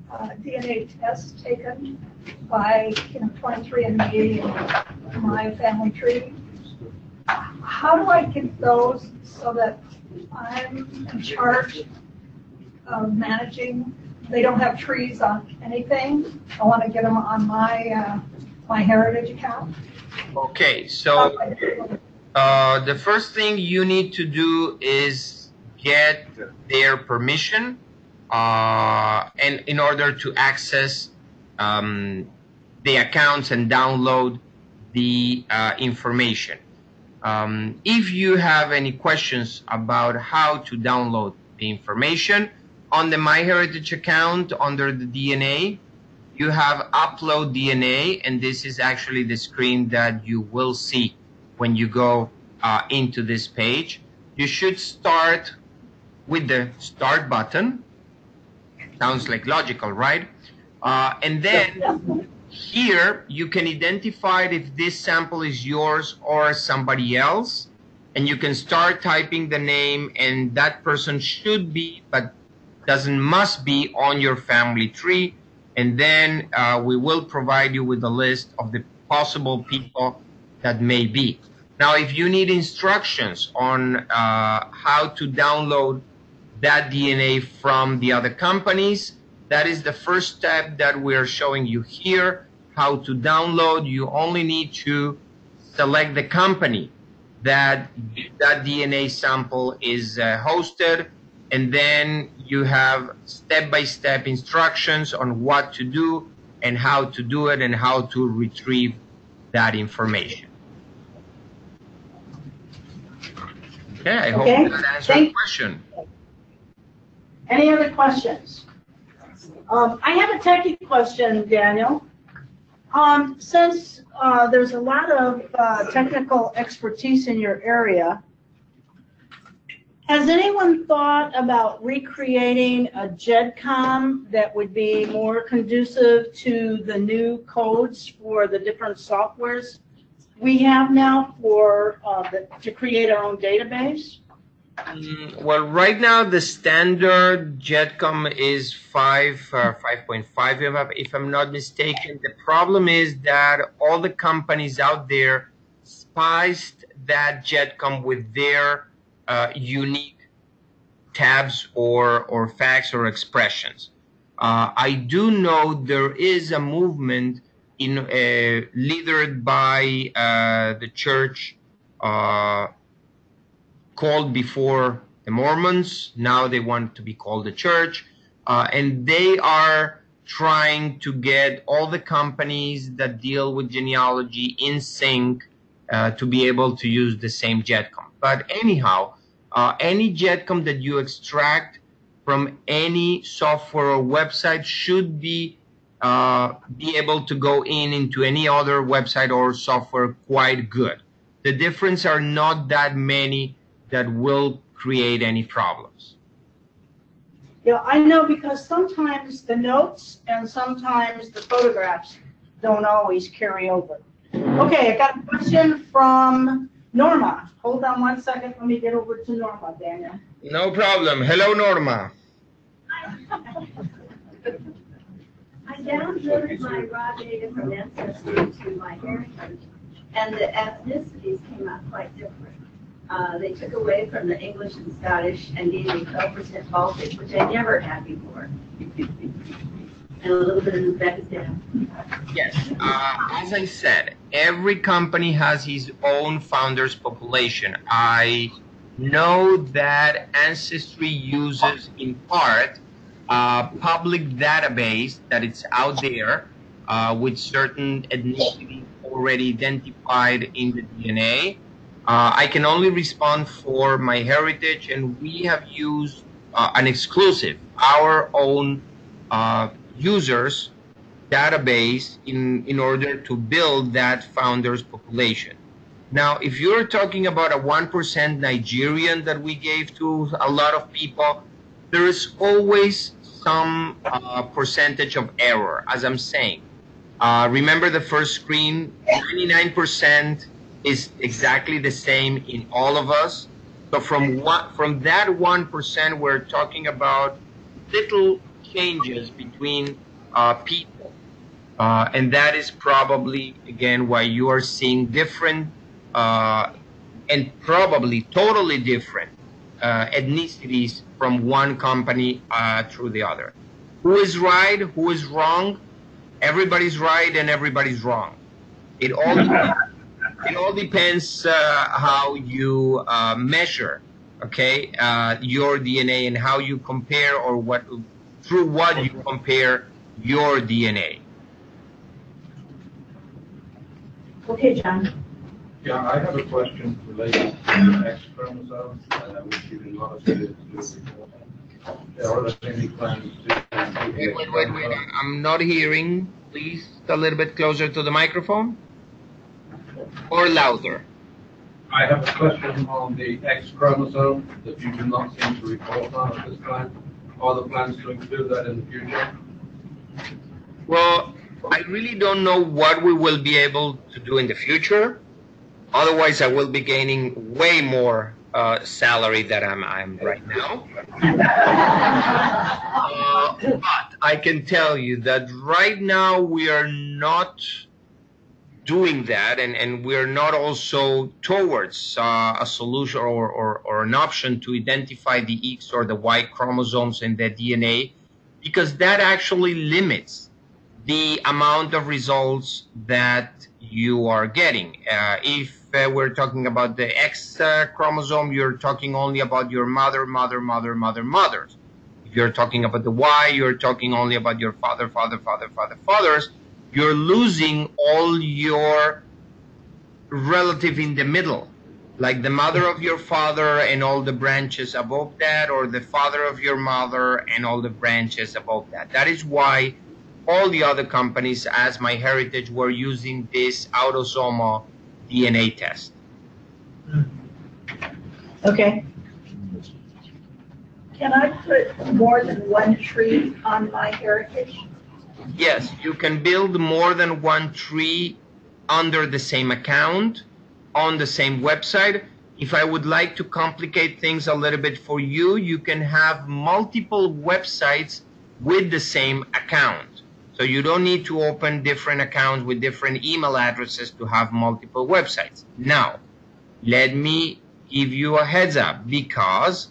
DNA tests taken by 23andMe and my family tree. How do I get those so that I'm in charge of managing? They don't have trees on anything. I want to get them on my MyHeritage account. Okay, so the first thing you need to do is get their permission and in order to access the accounts and download the information. If you have any questions about how to download the information, on the MyHeritage account under the DNA, you have Upload DNA, and this is actually the screen that you will see when you go into this page. You should start with the Start button. Sounds like logical, right? And then here you can identify if this sample is yours or somebody else, and you can start typing the name, and that person should be, but must be on your family tree, and then we will provide you with a list of the possible people that may be. Now, if you need instructions on how to download that DNA from the other companies, that is the first step that we're showing you here. How to download, you only need to select the company that DNA sample is hosted, and then you have step-by-step instructions on what to do and how to do it and how to retrieve that information. Okay, I hope that answered the question. Any other questions? I have a techy question, Daniel. Since there's a lot of technical expertise in your area, has anyone thought about recreating a GEDCOM that would be more conducive to the new codes for the different softwares we have now for to create our own database? Well, right now the standard GEDCOM is 5.5, if I'm not mistaken. The problem is that all the companies out there spiced that GEDCOM with their unique tabs or facts or expressions. I do know there is a movement leadered by the church called before the Mormons. Now they want to be called the church, and they are trying to get all the companies that deal with genealogy in sync to be able to use the same GEDCOM. But anyhow, any GEDCOM that you extract from any software or website should be able to go into any other website or software quite good. The difference are not that many that will create any problems. Yeah, I know, because sometimes the notes and sometimes the photographs don't always carry over. Okay, I got a question from Norma. Hold on one second. Let me get over to Norma, Daniel. No problem. Hello, Norma. I downloaded my raw data from Ancestry to MyHeritage, and the ethnicities came out quite different. They took away from the English and Scottish and gave me 12% Baltic, which I never had before. And a little bit of Uzbekistan. Yes, as I said, every company has his own founders population. I know that Ancestry uses in part a public database that it's out there with certain ethnicities already identified in the DNA. I can only respond for MyHeritage, and we have used an exclusive, our own users database in order to build that founders population. Now, if you're talking about a 1% Nigerian that we gave to a lot of people, there is always some percentage of error, as I'm saying. Remember the first screen, 99% is exactly the same in all of us. So from that 1%, we're talking about little changes between people. And that is probably, again, why you are seeing different and probably totally different ethnicities from one company through the other. Who is right? Who is wrong? Everybody's right and everybody's wrong. It all depends how you measure okay, your DNA and how you compare, or what, through what you compare your DNA. Okay, John. Yeah, I have a question related to the X chromosome, which you can want us to do before. Are there any plans to... Wait. I'm not hearing. Please, a little bit closer to the microphone. Or louder. I have a question on the X chromosome that you do not seem to report on at this time. Are there plans to include that in the future? Well, I really don't know what we will be able to do in the future. Otherwise, I will be gaining way more salary than I'm right now. But I can tell you that right now we are not doing that, and we're not also towards a solution or an option to identify the X or the Y chromosomes in the DNA, because that actually limits the amount of results that you are getting. If we're talking about the X chromosome, you're talking only about your mothers. If you're talking about the Y, you're talking only about your fathers. You're losing all your relative in the middle, like the mother of your father and all the branches above that, or the father of your mother and all the branches above that. That is why all the other companies, as MyHeritage, were using this autosomal DNA test. Okay. Can I put more than one tree on MyHeritage? Yes, you can build more than one tree under the same account, on the same website. If I would like to complicate things a little bit for you, you can have multiple websites with the same account. So you don't need to open different accounts with different email addresses to have multiple websites. Now, let me give you a heads up, because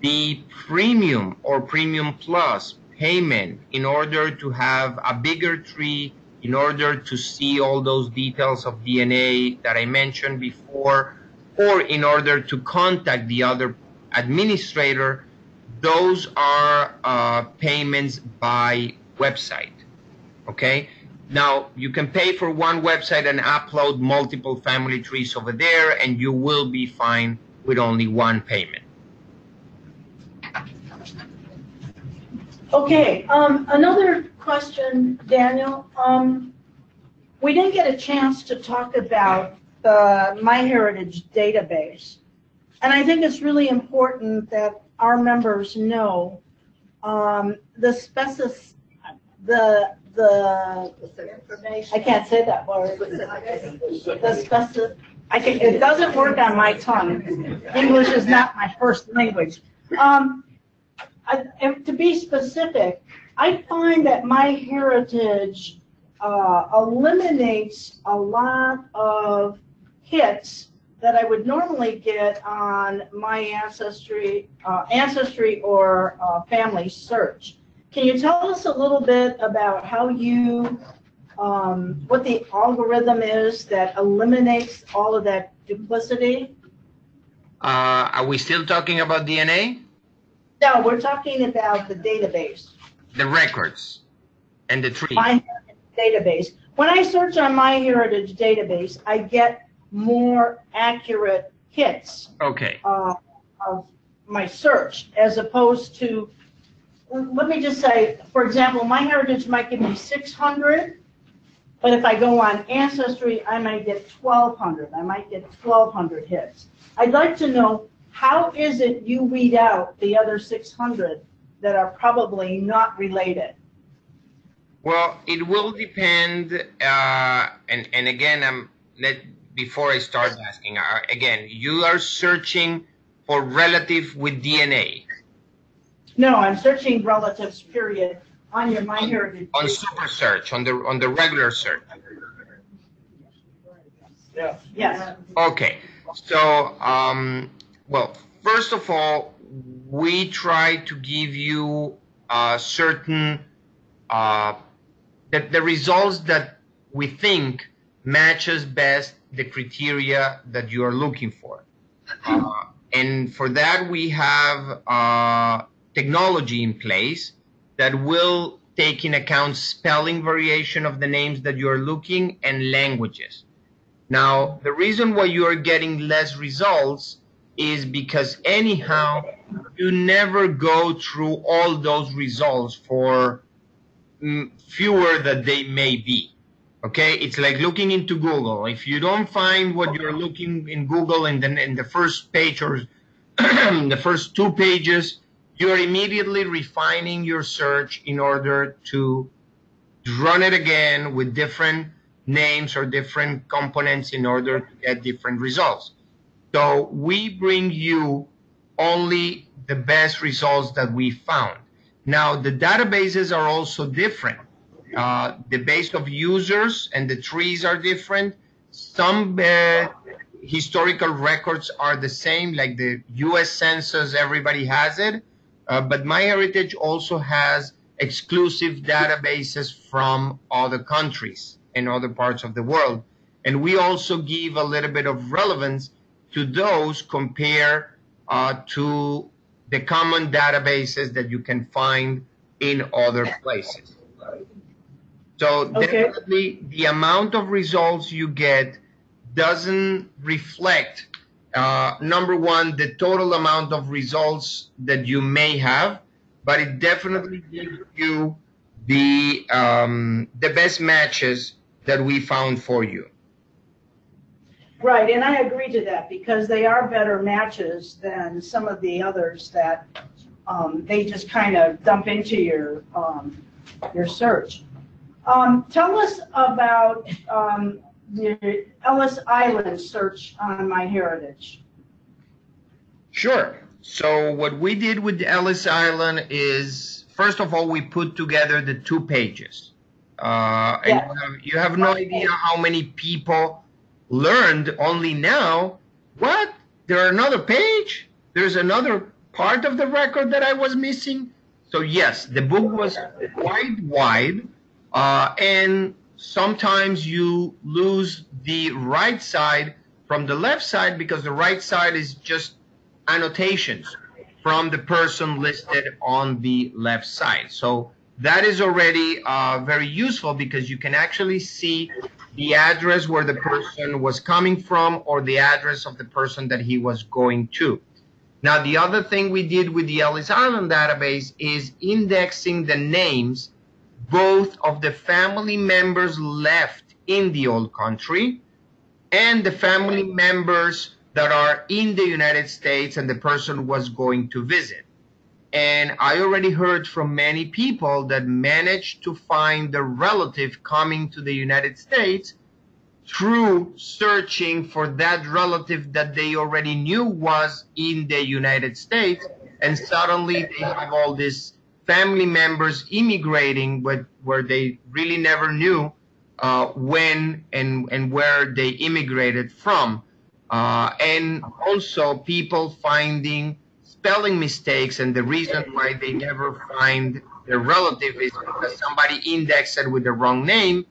the premium or premium plus payment, in order to have a bigger tree, in order to see all those details of DNA that I mentioned before, or in order to contact the other administrator, those are payments by website. Okay? Now, you can pay for one website and upload multiple family trees over there, and you will be fine with only one payment. Okay, another question, Daniel. We didn't get a chance to talk about the MyHeritage database. And I think it's really important that our members know I can't say that word. It doesn't work on my tongue. English is not my first language. To be specific, I find that MyHeritage eliminates a lot of hits that I would normally get on my ancestry or family search. Can you tell us a little bit about how you, what the algorithm is that eliminates all of that duplicity? Are we still talking about DNA? No, we're talking about the database. The records and the tree. MyHeritage database. When I search on MyHeritage database, I get more accurate hits Okay. Of my search, as opposed to, let me just say, for example, MyHeritage might give me 600, but if I go on Ancestry, I might get 1,200. I might get 1,200 hits. I'd like to know, how is it you weed out the other 600 that are probably not related? Well, it will depend, and again, before I start asking, again, you are searching for relative with DNA. No, I'm searching relatives, period, on your MyHeritage. On super search, on the regular search. Yeah. Yes. Okay, so, well, first of all, we try to give you certain, the results that we think matches best the criteria that you are looking for. And for that, we have technology in place that will take in account spelling variation of the names that you're looking and languages. Now, the reason why you are getting less results is because anyhow, you never go through all those results for fewer that they may be. Okay, it's like looking into Google. If you don't find what you're looking in Google in the first page or the first 2 pages, you're immediately refining your search in order to run it again with different names or different components in order to get different results. So we bring you only the best results that we found. Now, the databases are also different. The base of users and the trees are different. Some historical records are the same, like the US Census, everybody has it. But MyHeritage also has exclusive databases from other countries and other parts of the world. And we also give a little bit of relevance to those compared to the common databases that you can find in other places. So definitely the amount of results you get doesn't reflect, number one, the total amount of results that you may have, but it definitely gives you the best matches that we found for you. Right, and I agree to that because they are better matches than some of the others that they just kind of dump into your search. Tell us about the Ellis Island search on MyHeritage. Sure. So what we did with the Ellis Island is, first of all, we put together the 2 pages. And you have no idea how many people learned only now, what? There's another page? There's another part of the record that I was missing? So yes, the book was quite wide, and sometimes you lose the right side from the left side because the right side is just annotations from the person listed on the left side. So that is already very useful because you can actually see the address where the person was coming from or the address of the person that he was going to. Now, the other thing we did with the Ellis Island database is indexing the names both of the family members left in the old country and the family members that are in the United States and the person was going to visit. And I already heard from many people that managed to find the relative coming to the United States through searching for that relative that they already knew was in the United States, and suddenly they have all these family members immigrating, but where they really never knew when and where they immigrated from. And also people finding spelling mistakes, and the reason why they never find their relative is because somebody indexed it with the wrong name,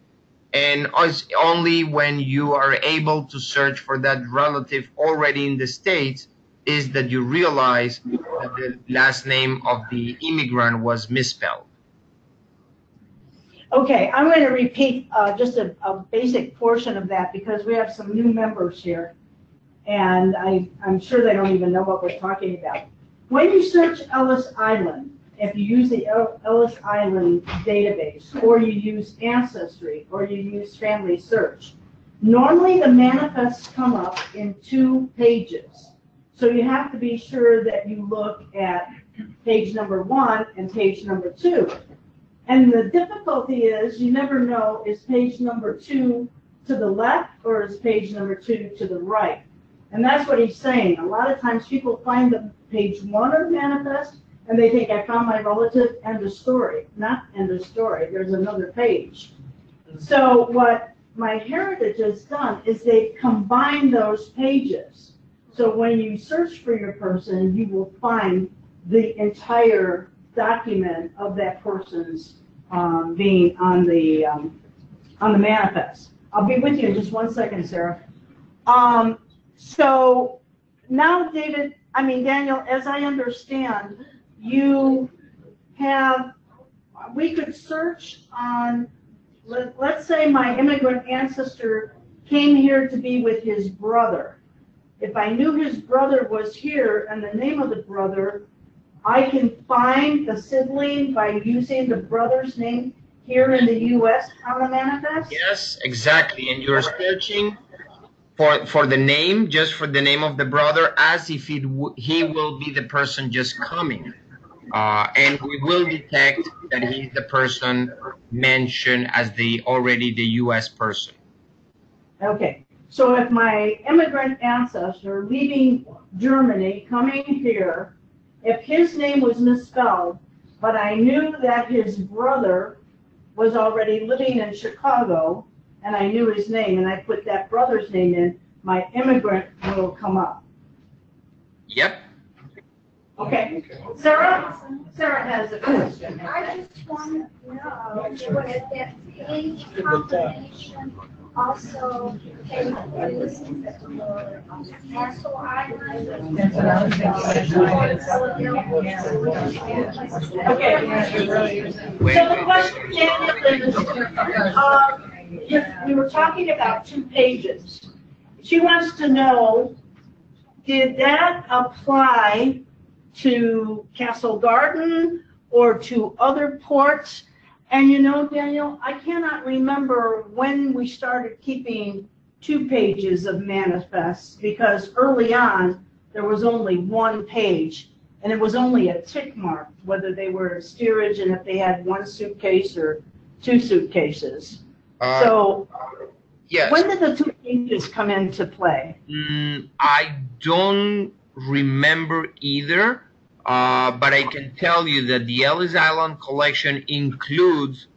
and it's only when you are able to search for that relative already in the States is that you realize that the last name of the immigrant was misspelled. Okay, I'm going to repeat just a basic portion of that because we have some new members here, and I'm sure they don't even know what we're talking about. When you search Ellis Island, if you use the Ellis Island database, or you use Ancestry, or you use Family Search, normally the manifests come up in 2 pages. So you have to be sure that you look at page number 1 and page number 2. And the difficulty is you never know, is page number 2 to the left or is page number 2 to the right? And that's what he's saying. A lot of times people find the page 1 of the manifest and they think, I found my relative, end of story. Not end of story, there's another page. So what MyHeritage has done is they've combined those pages. So when you search for your person, you will find the entire document of that person's being on the manifest. I'll be with you in just 1 second, Sarah. So now, David, I mean, Daniel, as I understand, we could search on, let's say my immigrant ancestor came here to be with his brother. If I knew his brother was here and the name of the brother, I can find the sibling by using the brother's name here in the U.S. on the manifest? Yes, exactly. And you're searching for the name, just for the name of the brother, as if he will be the person just coming. And we will detect that he's the person mentioned as already the U.S. person. Okay. So if my immigrant ancestor leaving Germany, coming here, if his name was misspelled, but I knew that his brother was already living in Chicago, and I knew his name, and I put that brother's name in, my immigrant will come up. Yep. Okay. Sarah has a question. I just want to know, would that age combination also take place for Castle Island? Okay. So the question, Daniel, is, we were talking about 2 pages. She wants to know, did that apply to Castle Garden or to other ports? And you know, Daniel, I cannot remember when we started keeping 2 pages of manifests, because early on there was only 1 page, and it was only a tick mark whether they were in steerage and if they had 1 suitcase or 2 suitcases. So yes. When did the 2 pages come into play? I don't remember either, but I can tell you that the Ellis Island collection includes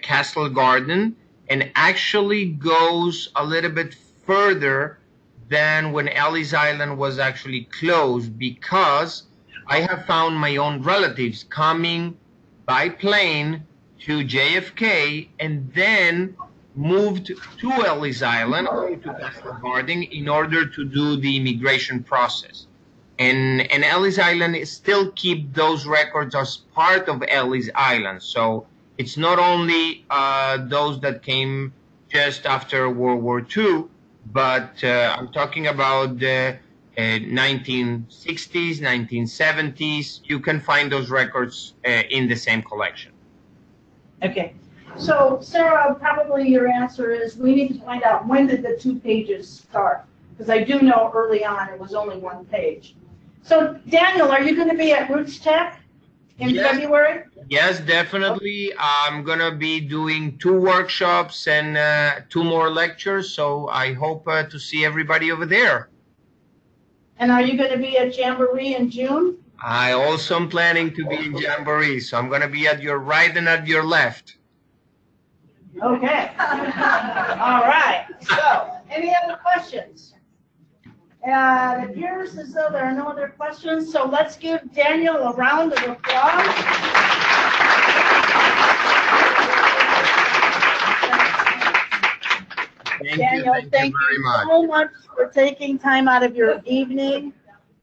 Castle Garden, and actually goes a little bit further than when Ellis Island was actually closed, because I have found my own relatives coming by plane to JFK and then moved to Ellis Island or to Castle Garden in order to do the immigration process. And Ellis Island still keep those records as part of Ellis Island. So it's not only those that came just after World War II, but I'm talking about the 1960s, 1970s. You can find those records in the same collection. Okay. So, Sarah, probably your answer is we need to find out when did the 2 pages start, because I do know early on it was only 1 page. So, Daniel, are you going to be at Roots Tech in February? Yes, definitely. I'm going to be doing 2 workshops and 2 more lectures, so I hope to see everybody over there. And are you going to be at Jamboree in June? I also am planning to be in Jamboree, so I'm going to be at your right and at your left. Okay. All right. So, any other questions? It appears as though there are no other questions, so let's give Daniel a round of applause. Daniel, thank you so much for taking time out of your evening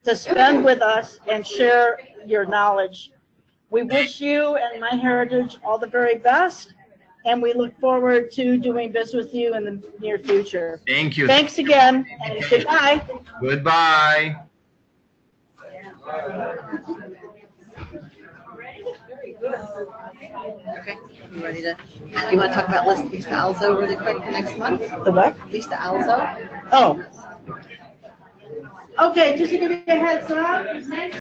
to spend with us and share your knowledge. We wish you and MyHeritage all the very best, and we look forward to doing business with you in the near future. Thank you. Thanks again, and goodbye. Goodbye. Okay, you ready to, you want to talk about Lisa Alzo really quick for next month? The what? Lisa Alzo? Oh. Okay, just to give you a heads up.